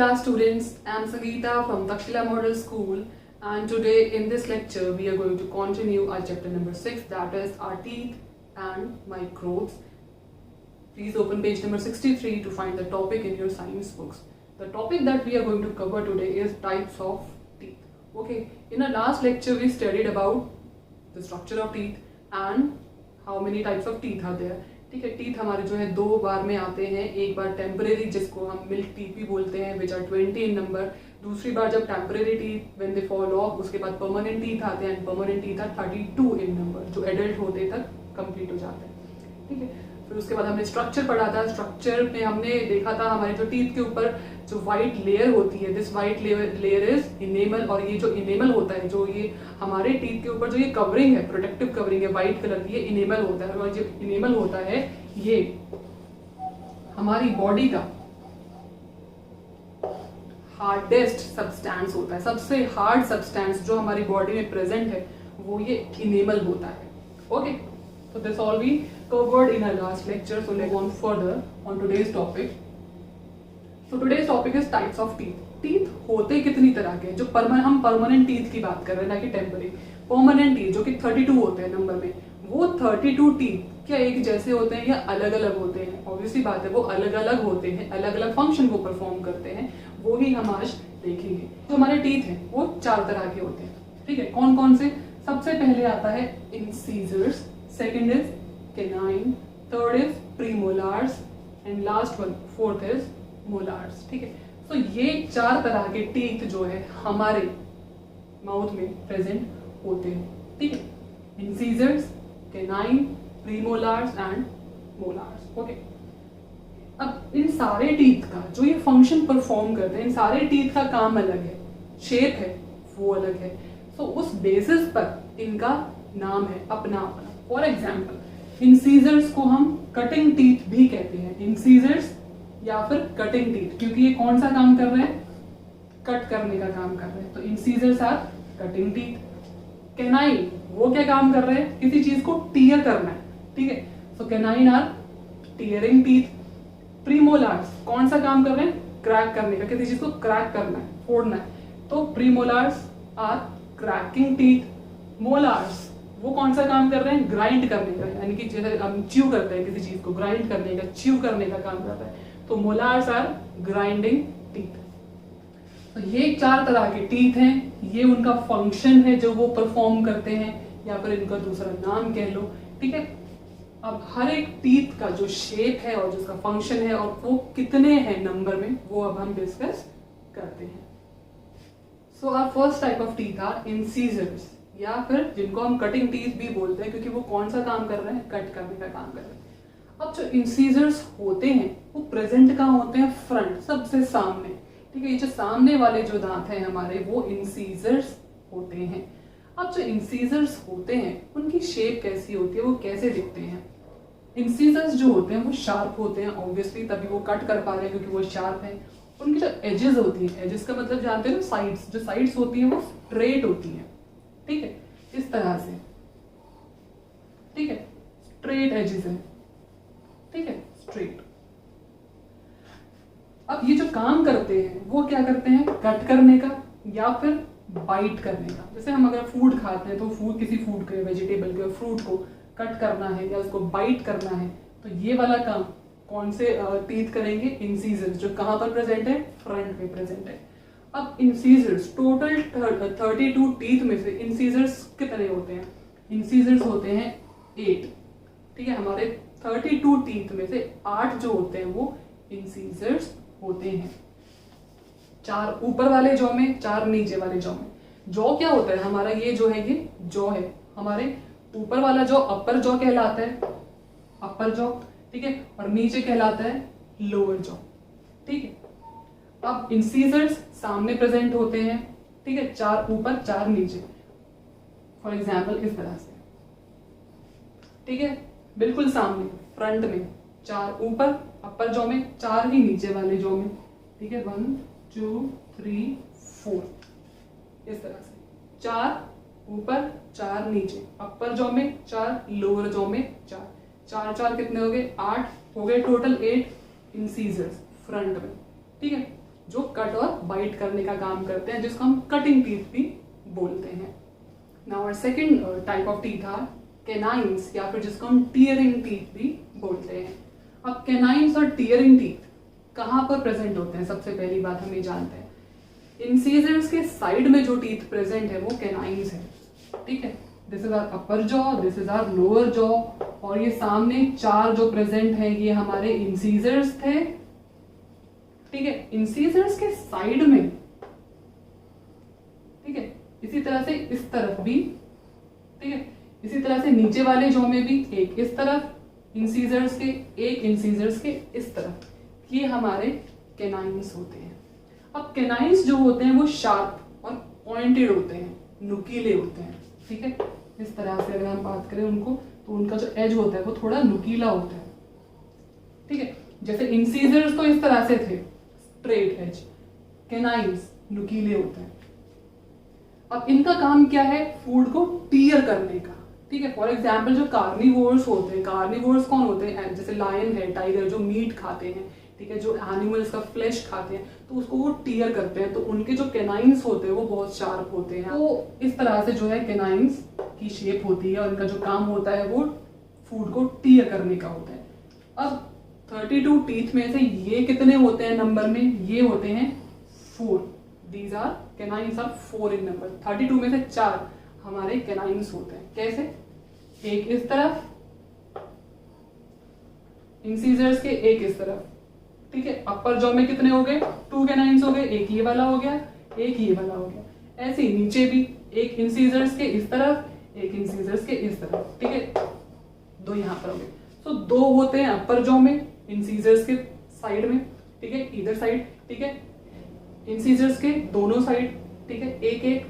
class students, I am Sangeeta from Takshila Model School, and today in this lecture we are going to continue our chapter number 6, that is our teeth and microbes. Please open page number 63 to find the topic in your science books. The topic that we are going to cover today is types of teeth. Okay, in our last lecture we studied about the structure of teeth and how many types of teeth are there. ठीक है, teeth हमारे जो है दो बार में आते हैं, एक बार टेम्परेरी जिसको हम मिल्क टीथ भी बोलते हैं विच आर 20 इन नंबर, दूसरी बार जब temporary teeth when they fall off, उसके बाद परमानेंट टीथ आते हैं, permanent teeth are 32 in number जो एडल्ट होते तक कंप्लीट हो जाते हैं. ठीक है, फिर उसके बाद हमने स्ट्रक्चर पढ़ा था. स्ट्रक्चर में हमने देखा था हमारे जो टीथ के ऊपर जो व्हाइट लेयर होती है, this white layer is enamel, और ये जो इनेमल होता है, जो ये हमारे टीथ के ऊपर जो ये कवरिंग है, प्रोटेक्टिव कवरिंग है व्हाइट कलर की, ये इनेमल होता है. और जो इनेमल होता है ये हमारी बॉडी का हार्डेस्ट सब्सटेंस होता है. सबसे हार्ड सब्सटेंस जो हमारी बॉडी में प्रेजेंट है वो ये इनेमल होता है. Okay, so this all we covered in our last lecture, so let's go on further on today's topic. So today's topic is types of teeth. Teeth होते कितनी तरह के, जो हम परमानेंट टीथ की बात कर रहे हैं ना कि टेम्पररी. परमानेंट टीथ जो कि 32 होते हैं नंबर में, वो 32 टीथ क्या एक जैसे होते हैं या अलग अलग होते हैं? ऑब्वियसली बात है वो अलग अलग होते हैं, अलग अलग फंक्शन को परफॉर्म करते हैं, वो ही हम आज देखेंगे. जो हमारे टीथ हैं वो 4 तरह के होते हैं. ठीक है, कौन कौन से? सबसे पहले आता है incisors, second is canine, third is premolars and last one fourth is molars. ठीक है, तो ये 4 तरह के टीथ जो है हमारे माउथ में प्रेजेंट होते हैं. ठीक है, incisors, canine, premolars and molars. Okay, अब इन सारे टीथ का जो ये फंक्शन परफॉर्म करते हैं, इन सारे टीथ का काम अलग है, शेप है वो अलग है, तो उस बेसिस पर इनका नाम है अपना अपना. फॉर एग्जाम्पल, इंसीजर्स को हम कटिंग टीथ भी कहते हैं. इंसीजर्स या फिर कटिंग टीथ, क्योंकि ये कौन सा काम कर रहे हैं? कट करने का काम कर रहे हैं, तो incisors are cutting teeth. Canine वो क्या काम कर रहे हैं? किसी चीज को टीयर करना है. ठीक है, सो कैनाइन आर टीयरिंग टीथ. प्रीमोलार्स कौन सा काम कर रहे हैं? क्रैक करने का, किसी चीज को क्रैक करना है, फोड़ना है, तो प्रीमोलार्स आर क्रैकिंग टीथ. मोलार्स वो कौन सा काम कर रहे हैं? ग्राइंड करने का, यानी कि जैसे हम च्यू करते हैं किसी चीज को, ग्राइंड करने का, च्यू करने का काम कर रहा है, तो मोलार्स आर ग्राइंडिंग टीथ. तो ये 4 तरह के टीथ हैं, ये उनका फंक्शन है जो वो परफॉर्म करते हैं, या फिर इनका दूसरा नाम कह लो. ठीक है, अब हर एक टीथ का जो शेप है और जिसका फंक्शन है और वो कितने हैं नंबर में, वो अब हम डिस्कस करते हैं. So our first type of teeth are incisors, या फिर जिनको हम कटिंग टीथ भी बोलते हैं, क्योंकि वो कौन सा काम कर रहे हैं? कट करने का काम कर रहे हैं. अब जो इंसीजर्स होते हैं वो प्रेजेंट कहाँ होते हैं? फ्रंट, सबसे सामने. ठीक है, ये जो सामने वाले जो दांत हैं हमारे वो इंसीजर्स होते हैं. अब जो इंसीजर्स होते हैं उनकी शेप कैसी होती है, वो कैसे दिखते हैं? इंसीजर्स जो होते हैं वो शार्प होते हैं, ऑब्वियसली तभी वो कट कर पा रहे हैं क्योंकि वो शार्प है. उनकी जो एजेस होती हैं, एजेस का मतलब जानते हैं ना, साइड्स, जो साइड्स होती हैं वो स्ट्रेट होती हैं. ठीक है, इस तरह से. ठीक है, स्ट्रेट एजेस है. ठीक है, स्ट्रेट. अब ये जो काम करते हैं वो क्या करते हैं? कट करने का या फिर बाइट करने का. जैसे हम अगर फूड खाते हैं तो किसी फूड के, वेजिटेबल के, फ्रूट को कट करना है या उसको बाइट करना है, तो ये वाला काम कौन से टीथ करेंगे? इंसीजर्स, जो कहाँ पर प्रेजेंट है? फ्रंट में प्रेजेंट है. अब इंसीजर्स टोटल 32 टीथ में से इंसीजर्स कितने होते हैं? इंसीजर्स होते हैं 8. ठीक है, हमारे 32 टीथ में से 8 जो होते हैं वो इंसीजर्स होते हैं. 4 ऊपर वाले जॉ में, 4 नीचे वाले जॉ में. जॉ क्या होता है हमारा? ये जो है ये जॉ है. हमारे ऊपर वाला जॉ अपर जॉ कहलाता है, अपर जॉ. ठीक है, और नीचे कहलाता है लोअर जॉ. ठीक है, अब इंसीजर्स सामने प्रेजेंट होते हैं. ठीक है, 4 ऊपर 4 नीचे. फॉर एग्जाम्पल इस तरह से. ठीक है, बिल्कुल सामने फ्रंट में 4 ऊपर अपर जॉ में, 4 ही नीचे वाले जॉ में. ठीक है, 1 2 3 4 इस तरह से. 4 ऊपर 4 नीचे, अपर जॉ में 4, लोअर जॉ में 4. 4 4 कितने हो गए? 8 हो गए टोटल. 8 इंसीजर्स फ्रंट में. ठीक है, जो कट और बाइट करने का काम करते हैं, जिसको हम कटिंग टीथ भी बोलते हैं। Now our second type of teeth are canines, या फिर जिसको हम टीयरिंग टीथ भी बोलते हैं। अब कैनाइन्स और टीयरिंग टीथ कहाँ पर प्रेजेंट होते हैं? सबसे पहली बात हम ये जानते हैं, इंसीजर्स के साइड में जो टीथ प्रेजेंट है वो कैनाइन्स है, ठीक है। This is our upper jaw, this is our lower jaw, और ये सामने 4 जो प्रेजेंट है ये हमारे इंसीजर्स थे, ठीक है। इंसीजर्स के साइड में, ठीक है, इसी तरह से इस तरफ भी, ठीक है, इसी तरह से नीचे वाले जॉ में भी एक इस तरफ इंसीजर्स के, एक इंसीजर्स के इस तरफ, ये हमारे कैनाइन्स होते हैं। अब कैनाइन्स जो होते हैं वो शार्प और पॉइंटेड होते हैं, नुकीले होते हैं, ठीक है। इस तरह से अगर हम बात करें उनको, तो उनका जो एज होता है वो थोड़ा नुकीला होता है, ठीक है। जैसे इंसीजर्स तो इस तरह से थे, स्ट्रेट एज, कैनाइन्स नुकीले होते हैं। अब इनका काम क्या है? फूड को टीयर करने का, ठीक है। फॉर एग्जाम्पल जो कार्निवोर्स होते हैं, कार्निवोर्स कौन होते हैं? जैसे लायन है, टाइगर, जो मीट खाते हैं, ठीक है, जो एनिमल्स का फ्लैश खाते हैं, तो उसको वो टीयर करते हैं, तो उनके जो कैनाइन्स होते हैं वो बहुत शार्प होते हैं। तो इस तरह से जो है कैनाइन्स की शेप होती है, और इनका जो काम होता है वो फूड को टीयर करने का होता है। अब 32 टीथ में से ये कितने होते हैं नंबर में? ये होते हैं 4। These are canines are 4 in number. 32 में से 4 हमारे कैनाइन्स होते हैं। कैसे? एक इस तरफ इंसीजर्स के, एक इस तरफ, ठीक है। अपर जॉ में कितने हो गए? 2 कैनाइन्स हो गए, एक ये वाला हो गया, एक ये वाला हो गया। ऐसे ही नीचे भी एक इंसीजर्स के इस तरफ, एक इंसीजर्स के इस तरफ, ठीक है, 2 यहाँ पर हो गए। तो 2 होते हैं अपर जॉ में, इंसीजर्स के साइड में, ठीक है, इधर साइड, ठीक है, इंसीजर्स के दोनों साइड, ठीक है, एक एक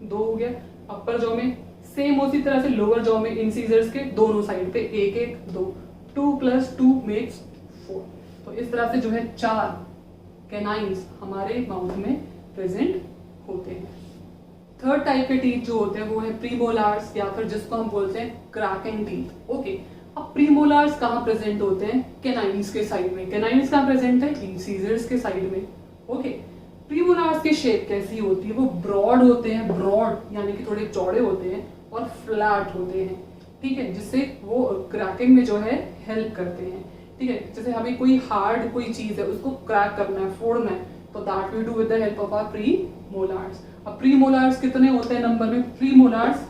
2 हो गया अपर जॉ में। सेम उसी तरह से लोअर जॉ में इंसीजर्स के दोनों साइड पे एक एक 2, 2 + 2 मेक्स 4। तो इस तरह से जो है 4 कैनाइन्स हमारे माउथ में प्रेजेंट होते हैं। थर्ड टाइप के टीथ जो होते हैं वो है प्रीमोलार्स, या फिर जिसको हम बोलते हैं क्रैकिंग टीथ। ओके, अब प्रीमोलार्स कहाँ प्रेजेंट होते हैं? कैनाइन्स के साइड में। कैनाइन्स कहाँ प्रेजेंट है? इंसीजर्स के साइड में। ओके, प्रीमोलार्स की शेप कैसी होती है? वो ब्रॉड होते हैं, ब्रॉड यानी कि थोड़े चौड़े होते हैं, और फ्लैट होते हैं, ठीक है, जिससे वो क्रैकिंग में जो है हेल्प करते हैं, ठीक है। जैसे हमें कोई हार्ड कोई चीज है उसको क्रैक करना है, फोड़ना है, तो that we do with the help of our premolars. अब प्रीमोलार्स कितने होते हैं नंबर में? प्रीमोलार्स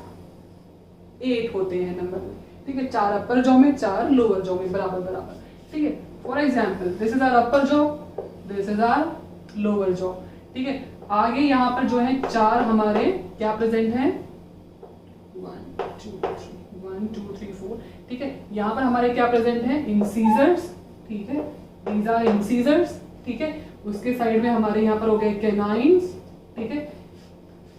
8 होते हैं नंबर में, ठीक है। 4 अपर जॉ में, 4 लोअर जॉ में, बराबर बराबर, ठीक है। For example this is our upper jaw, this is our lower jaw, ठीक है। आगे यहाँ पर जो है 4 हमारे क्या प्रेजेंट है? 1 2 3 4, ठीक है। यहाँ पर हमारे क्या प्रेजेंट है? इंसीजर्स, ठीक है, दीज आर इंसीजर्स, ठीक है। उसके साइड में हमारे यहाँ पर हो गए कैनाइन्स, ठीक है।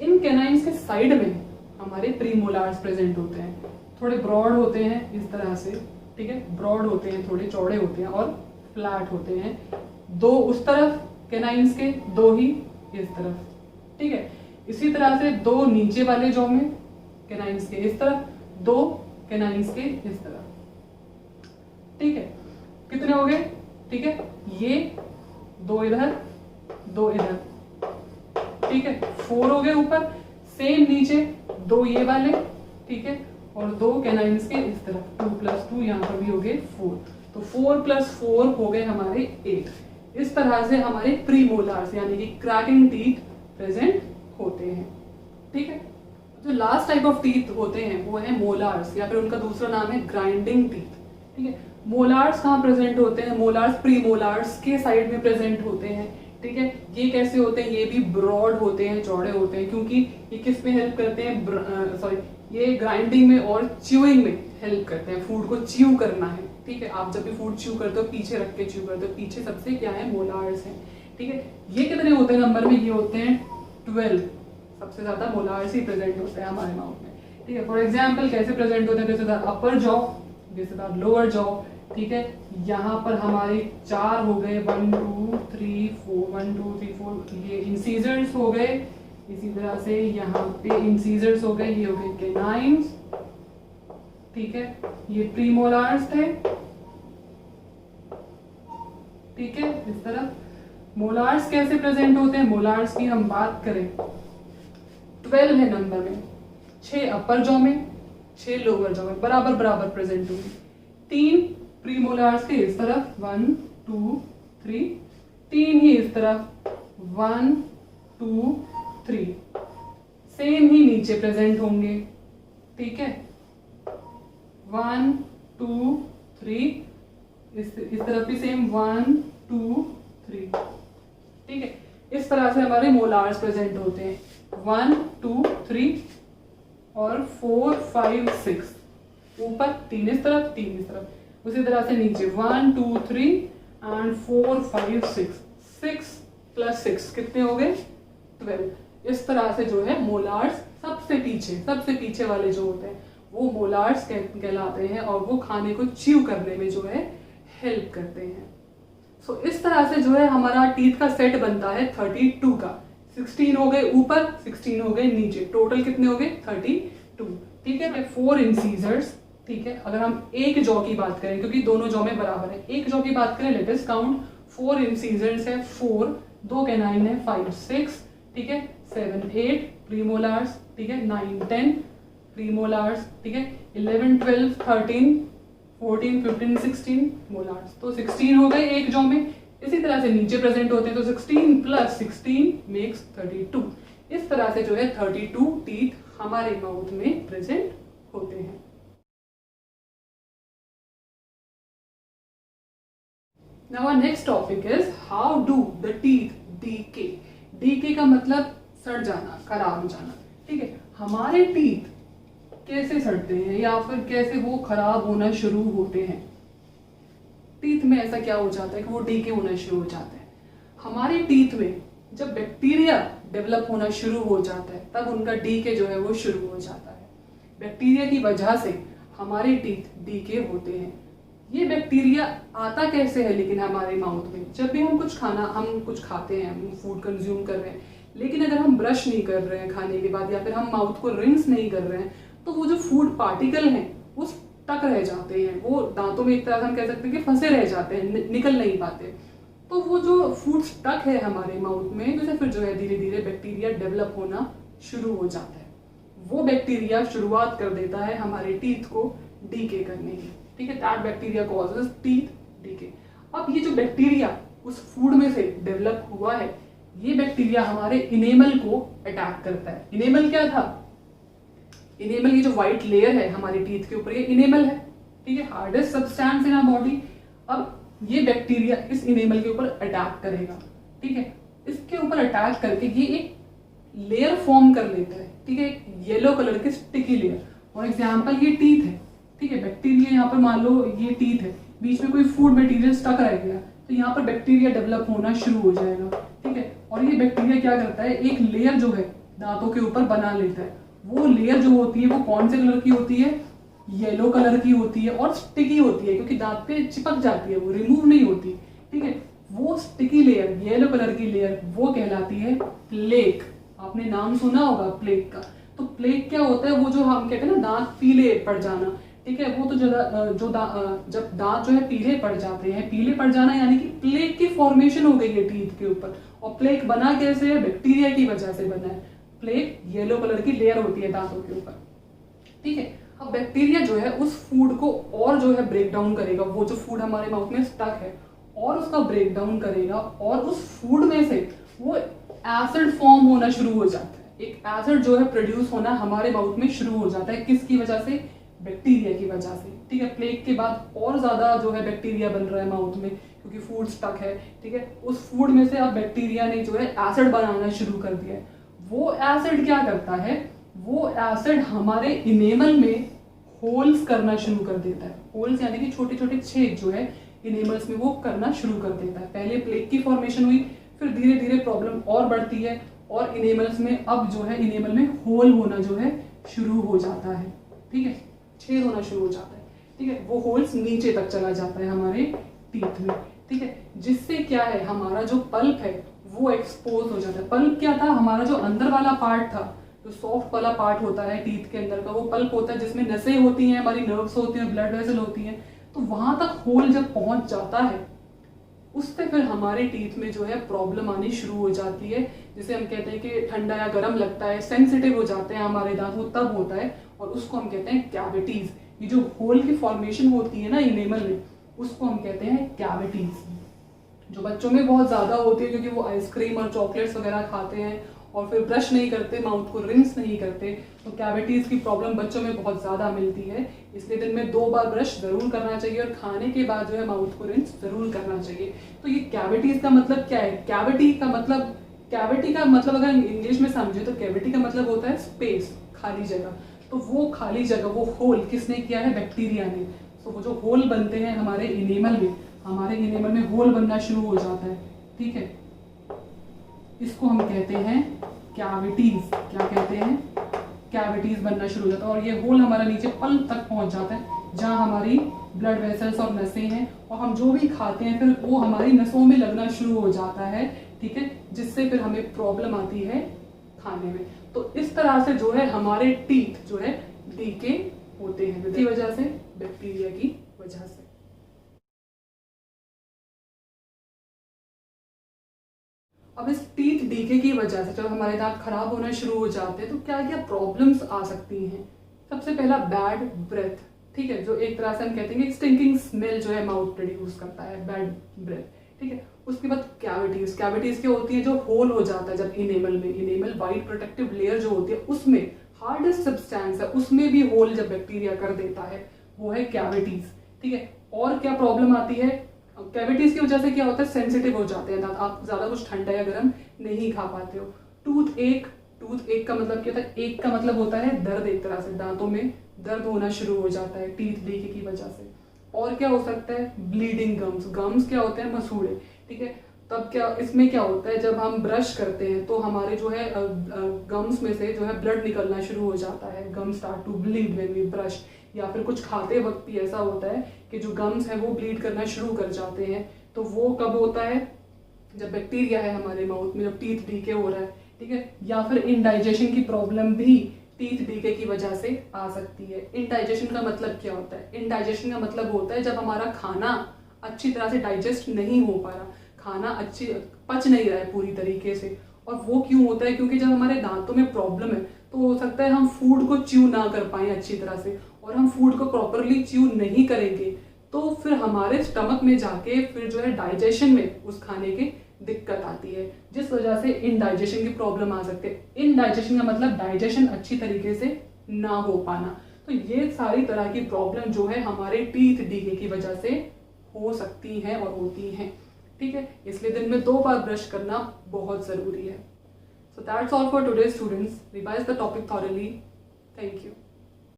इन कैनाइन्स के साइड में हमारे प्रीमोलार्स प्रेजेंट होते हैं, थोड़े ब्रॉड होते हैं इस तरह से, ठीक है, ब्रॉड होते हैं, थोड़े चौड़े होते हैं और फ्लैट होते हैं। 2 उस तरफ कैनाइन्स के, 2 ही इस तरफ, ठीक है। इसी तरह से 2 नीचे वाले जॉ में कैनाइन्स के इस तरफ, 2 कैनाइन्स के इस तरफ, ठीक है। कितने हो गए? ठीक है, ये 2 इधर, 2 इधर, ठीक है, 4 हो गए ऊपर। सेम नीचे 2 ये वाले, ठीक है, और 2 कैनाइन्स के इस तरफ, 2 + 2 यहाँ पर भी हो गए 4। तो 4 + 4 हो गए हमारे 8। इस तरह से हमारे प्रीमोलार्स यानी कि क्रैकिंग टीथ प्रेजेंट होते हैं, ठीक है। जो लास्ट टाइप ऑफ टीथ होते हैं वो है मोलार्स, या फिर उनका दूसरा नाम है ग्राइंडिंग टीथ, ठीक है। मोलार्स कहाँ प्रेजेंट होते हैं? मोलार्स प्रीमोलार्स के साइड में प्रेजेंट होते हैं, ठीक है। ये कैसे होते हैं? ये भी ब्रॉड होते हैं, चौड़े होते हैं, क्योंकि ये किस में हेल्प करते हैं? सॉरी, ये ग्राइंडिंग में और च्यूइंग में हेल्प करते हैं। फूड को च्यू करना है, ठीक है। आप जब भी फूड च्यू करते हो पीछे रख के च्यू करते हो, पीछे सबसे क्या है? मोलार्स है, ठीक है। ये कितने होते हैं नंबर में? ये होते हैं 12। सबसे ज्यादा मोलार्स ही प्रेजेंट होते हैं हमारे माउथ में, ठीक है। फॉर एग्जाम्पल कैसे प्रेजेंट होते हैं? This is our upper jaw, this is our lower jaw, ठीक है। यहाँ पर हमारे 4 हो गए, 1 2 3 4, 1 2 3 4, ये इंसीजर्स हो गए। इसी तरह से यहाँ पे इंसीजर्स हो गए, ये हो गए कैनाइन्स, ठीक है। ये प्रीमोलार्स थे, ठीक है, इस तरफ। मोलार्स कैसे प्रेजेंट होते हैं? मोलार्स की हम बात करें 12 है नंबर में, 6 अपर जॉ में, 6 लोअर जॉ में, बराबर बराबर प्रेजेंट होंगे। 3 प्रीमोलार्स के इस तरफ 1 2 3, 3 ही इस तरफ 1 2 3, सेम ही नीचे प्रेजेंट होंगे। ठीक है, 1 2 3, इस तरफ भी सेम 1 2 3। ठीक है, इस तरह से हमारे मोलार्स प्रेजेंट होते हैं 1 2 3 और 4 5 6, ऊपर 3 इस तरफ 3 इस तरफ, उसी तरह से नीचे 1 2 3 एंड 4 5 6, 6 प्लस 6 कितने हो गए? 12। इस तरह से जो है मोलार्स सबसे पीछे वाले जो होते हैं वो मोलार्स कहलाते हैं और वो खाने को च्यू करने में जो है हेल्प करते हैं। सो इस तरह से जो है हमारा टीथ का सेट बनता है 32 का। 16 हो गए ऊपर, 16 हो गए नीचे, टोटल कितने हो गए? 32। ठीक है, 4 इंसीजर्स। ठीक है, अगर हम एक जॉ की बात करें, क्योंकि दोनों जॉ में बराबर है, एक जॉ की बात करें, लेट अस काउंट 4 इंसीजर्स है 4, 2 कैनाइन है 5 6, ठीक है, 7 8 प्रीमोलार्स, ठीक है, 9 10 प्रीमोलार्स, ठीक है, 11 12 13 14 15 16 मोलार्स। तो 16 हो गए एक जॉ में। इसी तरह से नीचे प्रेजेंट होते हैं, तो 16 प्लस 16 मेक्स 32। इस तरह से जो है 32 टीथ हमारे माउथ में प्रेजेंट होते हैं। Now our next topic is how do the teeth decay? Decay का मतलब सड़ जाना, खराब हो जाना। ठीक है, हमारे टीथ कैसे सड़ते हैं या फिर कैसे वो खराब होना शुरू होते हैं? टीथ में ऐसा क्या हो जाता है कि वो डीके होना शुरू हो जाता है? हमारे टीथ में जब बैक्टीरिया डेवलप होना शुरू हो जाता है तब उनका डीके जो है वो शुरू हो जाता है। बैक्टीरिया की वजह से हमारे टीथ डीके होते हैं। ये बैक्टीरिया आता कैसे है लेकिन हमारे माउथ में? जब भी हम कुछ खाते हैं, हम फूड कंज्यूम कर रहे हैं, लेकिन अगर हम ब्रश नहीं कर रहे हैं खाने के बाद या फिर हम माउथ को रिंस नहीं कर रहे हैं, तो वो जो फूड पार्टिकल हैं वो स्टक रह जाते हैं, वो दांतों में एक तरह से हम कह सकते हैं कि फंसे रह जाते हैं, निकल नहीं पाते। तो वो जो फूड स्टक है हमारे माउथ में, तो फिर जो है धीरे धीरे बैक्टीरिया डेवलप होना शुरू हो जाता है। वो बैक्टीरिया शुरुआत कर देता है हमारे टीथ को डीके करने की। ठीक है, that bacteria causes teeth decay. अब ये जो बैक्टीरिया उस फूड में से डेवलप हुआ है, ये बैक्टीरिया हमारे इनेमल को अटैक करता है। इनेमल क्या था? इनेमल, ये जो व्हाइट लेयर है हमारे टीथ के ऊपर, ये इनेमल है। ठीक है, hardest substance in our body. अब ये बैक्टीरिया इस इनेमल के ऊपर अटैक करेगा। ठीक है, इसके ऊपर अटैक करके ये एक लेयर फॉर्म कर लेता है। ठीक है, येलो कलर की स्टिकी लेयर। फॉर एग्जाम्पल ये टीथ है। ठीक है, बैक्टीरिया यहाँ पर मान लो ये टीथ है, बीच में कोई फूड मटेरियल स्टक रह गया, तो यहाँ पर बैक्टीरिया डेवलप होना शुरू हो जाएगा। ठीक है, और ये बैक्टीरिया क्या करता है, एक लेयर जो है दांतों के ऊपर बना लेता है। वो लेयर जो होती है वो कौन से कलर की होती है? येलो कलर की होती है और स्टिकी होती है, क्योंकि दांत पे चिपक जाती है, वो रिमूव नहीं होती। ठीक है, वो स्टिकी लेयर, येलो कलर की लेयर, वो कहलाती है प्लेक। आपने नाम सुना होगा प्लेक का। तो प्लेक क्या होता है? वो जो हम कहते हैं ना दांत पीले पड़ जाना। ठीक है, वो तो जब दांत जो है पीले पड़ जाते हैं, पीले पड़ जाना यानी कि प्लेक की फॉर्मेशन हो गई है टीथ के ऊपर। और प्लेक बना कैसे है? बैक्टीरिया की वजह से बना है। प्लेक येलो कलर की लेयर होती है दांतों के ऊपर। ठीक है, अब बैक्टीरिया जो है उस फूड को और जो है ब्रेक डाउन करेगा, वो जो फूड हमारे माउथ में स्टक है और उसका ब्रेक डाउन करेगा, और उस फूड में से वो एसिड फॉर्म होना शुरू हो जाता है। एक एसिड जो है प्रोड्यूस होना हमारे माउथ में शुरू हो जाता है। किसकी वजह से? बैक्टीरिया की वजह से। ठीक है, प्लेग के बाद और ज्यादा जो है बैक्टीरिया बन रहा है माउथ में, क्योंकि फूड स्टक है। ठीक है, उस फूड में से अब बैक्टीरिया ने जो है एसिड बनाना शुरू कर दिया है। वो एसिड क्या करता है? वो एसिड हमारे इनेमल में होल्स करना शुरू कर देता है। होल्स यानी कि छोटे छोटे छेद जो है इनेमल्स में वो करना शुरू कर देता है। पहले प्लेग की फॉर्मेशन हुई, फिर धीरे धीरे प्रॉब्लम और बढ़ती है और इनेमल्स में अब जो है इनेमल में होल होना जो है शुरू हो जाता है। ठीक है, छेद होना शुरू हो जाता है। ठीक है, वो होल्स नीचे तक चला जाता है हमारे टीथ में। ठीक है, जिससे क्या है, हमारा जो पल्प है वो एक्सपोज हो जाता है। पल्प क्या था? हमारा जो अंदर वाला पार्ट था, जो सॉफ्ट वाला पार्ट होता है टीथ के अंदर का, वो पल्प होता है जिसमें नसें होती हैं, हमारी नर्व्स होती हैं, ब्लड वेसल होती हैं। तो वहां तक होल जब पहुंच जाता है, उससे फिर हमारे टीथ में जो है प्रॉब्लम आनी शुरू हो जाती है, जिसे हम कहते हैं कि ठंडा या गर्म लगता है, सेंसिटिव हो जाते हैं हमारे दांत, वो तब होता है और उसको हम कहते हैं कैविटीज। ये जो होल की फॉर्मेशन होती है ना इनेमल में, उसको हम कहते हैं कैविटीज। जो बच्चों में बहुत ज्यादा होती है क्योंकि वो आइसक्रीम और चॉकलेट्स वगैरह खाते हैं और फिर ब्रश नहीं करते, माउथ को रिंस नहीं करते, तो कैविटीज की प्रॉब्लम बच्चों में बहुत ज्यादा मिलती है। इसलिए दिन में 2 बार ब्रश जरूर करना चाहिए और खाने के बाद जो है माउथ को रिंस जरूर करना चाहिए। तो ये कैविटीज का मतलब क्या है? कैविटी का मतलब अगर इंग्लिश में समझे तो कैविटी का मतलब होता है स्पेस, खाली जगह। तो वो खाली जगह, वो होल किसने किया है? बैक्टीरिया ने। तो वो जो होल बनते हैं हमारे इनेमल में होल बनना शुरू हो जाता है, ठीक है, इसको हम कहते हैं कैविटीज। क्या कहते हैं? कैविटीज बनना शुरू हो जाता है और ये होल हमारा नीचे पल्प तक पहुंच जाता है, जहां हमारी ब्लड वेसल्स और नसें हैं और हम जो भी खाते हैं फिर वो हमारी नसों में लगना शुरू हो जाता है, ठीक है, जिससे फिर हमें प्रॉब्लम आती है खाने में। तो इस तरह से जो है हमारे टीथ जो है डीके होते हैं, किसकी वजह से? बैक्टीरिया की वजह से। अब इस टीथ डीके की वजह से जब हमारे दांत खराब होना शुरू हो जाते हैं तो क्या क्या प्रॉब्लम्स आ सकती हैं? सबसे पहला बैड ब्रेथ, ठीक है, जो एक तरह से हम कहते हैं कि स्टिंकिंग स्मेल जो है माउथ प्रोड्यूस करता है, बैड ब्रेथ, ठीक है। उसके बाद कैविटीज क्या होती है? जो होल हो जाता है जब इनेमल वाइट प्रोटेक्टिव लेयर जो होती है उसमें हार्डेस्ट सब्सटेंस है, उसमें भी होल जब बैक्टीरिया कर देता है, वो है कैविटीज, ठीक है। और क्या प्रॉब्लम आती है? कैविटीज की वजह से क्या होता है? सेंसिटिव हो जाते हैं दांत, आप ज्यादा कुछ ठंडा या गर्म नहीं खा पाते हो। टूथ एक का मतलब क्या होता है? एक का मतलब होता है दर्द, एक तरह से दांतों में दर्द होना शुरू हो जाता है टीथ डीके की वजह से। और क्या हो सकता है? ब्लीडिंग गम्स क्या होते हैं? मसूड़े, ठीक है। तब क्या इसमें क्या होता है? जब हम ब्रश करते हैं तो हमारे जो है गम्स में से जो है ब्लड निकलना शुरू हो जाता है, gum start to bleed when we brush. या फिर कुछ खाते वक्त भी ऐसा होता है कि जो गम्स है वो ब्लीड करना शुरू कर जाते हैं। तो वो कब होता है? जब बैक्टीरिया है हमारे माउथ में, जब टीथ डीके हो रहा है, ठीक है। या फिर इंडाइजेशन की प्रॉब्लम भी टीथ डीके की वजह से आ सकती है। इंडाइजेशन का मतलब क्या होता है? इंडाइजेशन का मतलब होता है जब हमारा खाना अच्छी तरह से डाइजेस्ट नहीं हो पा रहा, खाना अच्छी पच नहीं रहा है पूरी तरीके से। और वो क्यों होता है? क्योंकि जब हमारे दांतों में प्रॉब्लम है तो हो सकता है हम फूड को च्यू ना कर पाए अच्छी तरह से, और हम फूड को प्रॉपरली च्यू नहीं करेंगे तो फिर हमारे स्टमक में जाके फिर जो है डाइजेशन में उस खाने की दिक्कत आती है, जिस वजह से इनडाइजेशन की प्रॉब्लम आ सकती है। इनडाइजेशन का मतलब डाइजेशन अच्छी तरीके से ना हो पाना। तो ये सारी तरह की प्रॉब्लम जो है हमारे टीथ डीके की वजह से हो सकती हैं और होती हैं, ठीक है। इसलिए दिन में 2 बार ब्रश करना बहुत जरूरी है। So that's all for today, students. Revise the topic thoroughly. Thank you.